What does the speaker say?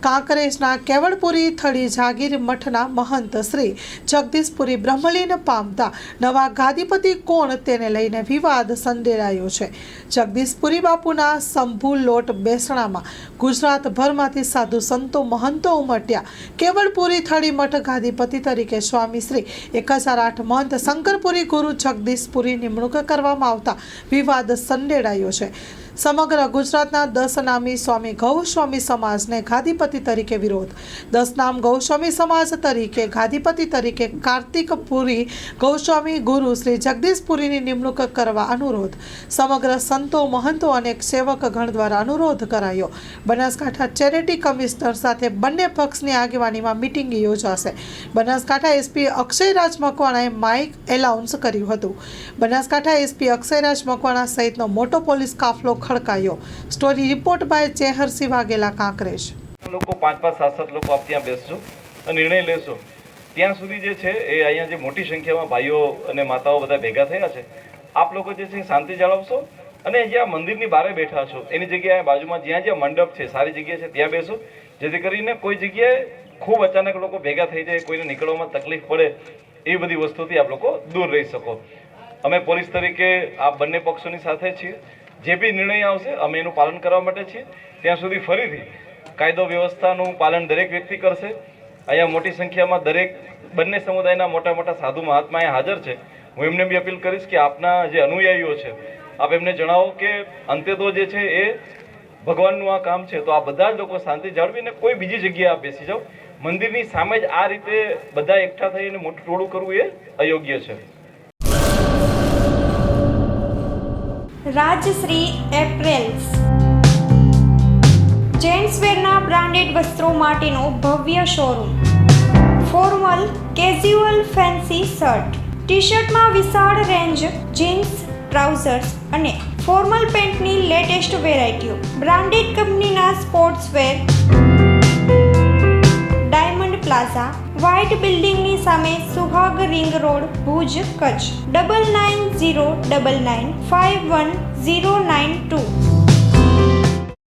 કાંકરેજના કેવડપુરી થળી જાગીર મઠના મહંત શ્રી જગદીશપુરી બ્રહ્મલીન પામતા નવા ગાદીપતિ કોણ તેને લઈને વિવાદ સંડેરાયો છે। જગદીશપુરી બાપુના શંભુ લોટ બેસણામાં ગુજરાતભરમાંથી સાધુ સંતો મહંતો ઉમટ્યા। કેવડપુરી થળી મઠ ગાદીપતિ તરીકે સ્વામી શ્રી 1008 મહંત શંકરપુરી ગુરુ જગદીશપુરી નિમણૂક કરવામાં આવતા વિવાદ સંડેરાયો છે। સમગ્ર ગુજરાતના 10 નામી સ્વામી ગૌસ્વામી સમાજને ગાદીપતિ તરીકે વિરોધ। 10 નામ ગૌસ્વામી સમાજ તરીકે ગાદીપતિ તરીકે કાર્તિકપુરી ગૌસ્વામી ગુરુ શ્રી જગદીશપુરીની નિમણૂક કરવા અનુરોધ। સમગ્ર સંતો મહંતો અને સેવકગણ દ્વારા અનુરોધ કરાયો। બનાસકાંઠા ચેરિટી કમિશનર સાથે બંને પક્ષની આગેવાનીમાં મિટિંગ યોજાશે। બનાસકાંઠા એસપી અક્ષયરાજ મકવાણાએ માઇક એલાઉન્સ કર્યું હતું। બનાસકાંઠા એસપી અક્ષયરાજ મકવાણા સહિતનો મોટો પોલીસ કાફલો ખડકાયો। Story report by Cheharsinh Vaghela, Kankrej. લોકો 5-5, 7-7 લોકો આપ ત્યાં બેસજો અને નિર્ણય લેશો। ત્યાં સુધી જે છે એ અહીંયા જે મોટી સંખ્યામાં ભાઈઓ અને માતાઓ બધા ભેગા થયા છે, આપ લોકો જે છે શાંતિ જાળવશો અને જ્યાં મંદિરની બહાર બેઠા છો એની જગ્યાએ બાજુમાં જ્યાં મંડપ છે, સારી જગ્યા છે ત્યાં બેસો, જેથી કરીને કોઈ જગ્યાએ ખૂબ અચાનક લોકો ભેગા થઈ જાય, કોઈને નીકળવામાં તકલીફ પડે, એ બધી વસ્તુથી આપ લોકો દૂર રહી શકો। અમે પોલીસ તરીકે આ બંને પક્ષોની સાથે છીએ। જે બી નિર્ણય આવશે અમે એનું પાલન કરવા માટે છીએ। ત્યાં સુધી ફરીથી કાયદો વ્યવસ્થાનું પાલન દરેક વ્યક્તિ કરશે। અહીંયા મોટી સંખ્યામાં દરેક બંને સમુદાયના મોટા મોટા સાધુ મહાત્મા હાજર છે। હું એમને બી અપીલ કરીશ કે આપના જે અનુયાયીઓ છે આપ એમને જણાવો કે અંતે તો જે છે એ ભગવાનનું આ કામ છે, તો આ બધા જ લોકો શાંતિ જાળવીને કોઈ બીજી જગ્યાએ આપ બેસી જાઓ। મંદિરની સામે જ આ રીતે બધા એકઠા થઈને મોટું ટોળું કરવું એ અયોગ્ય છે। રાજશ્રી એપ્રેલ્સ જેન્ટ્સવેરના બ્રાન્ડેડ વસ્ત્રો માટેનો ભવ્ય showroom. Formal, casual, fancy shirt, ટી-શર્ટમાં વિશાળ રેન્જ, જીન્સ, ટ્રાઉઝર્સ અને ફોર્મલ પેન્ટની લેટેસ્ટ વેરાયટીઓ। બ્રાન્ડેડ કંપનીના સ્પોર્ટ્સવેર। ડાયમંડ પ્લાઝા, વ્હાઇટ બિલ્ડિંગની સામે, સુહાગ રિંગ રોડ, ભુજ, કચ્છ। 9909951092।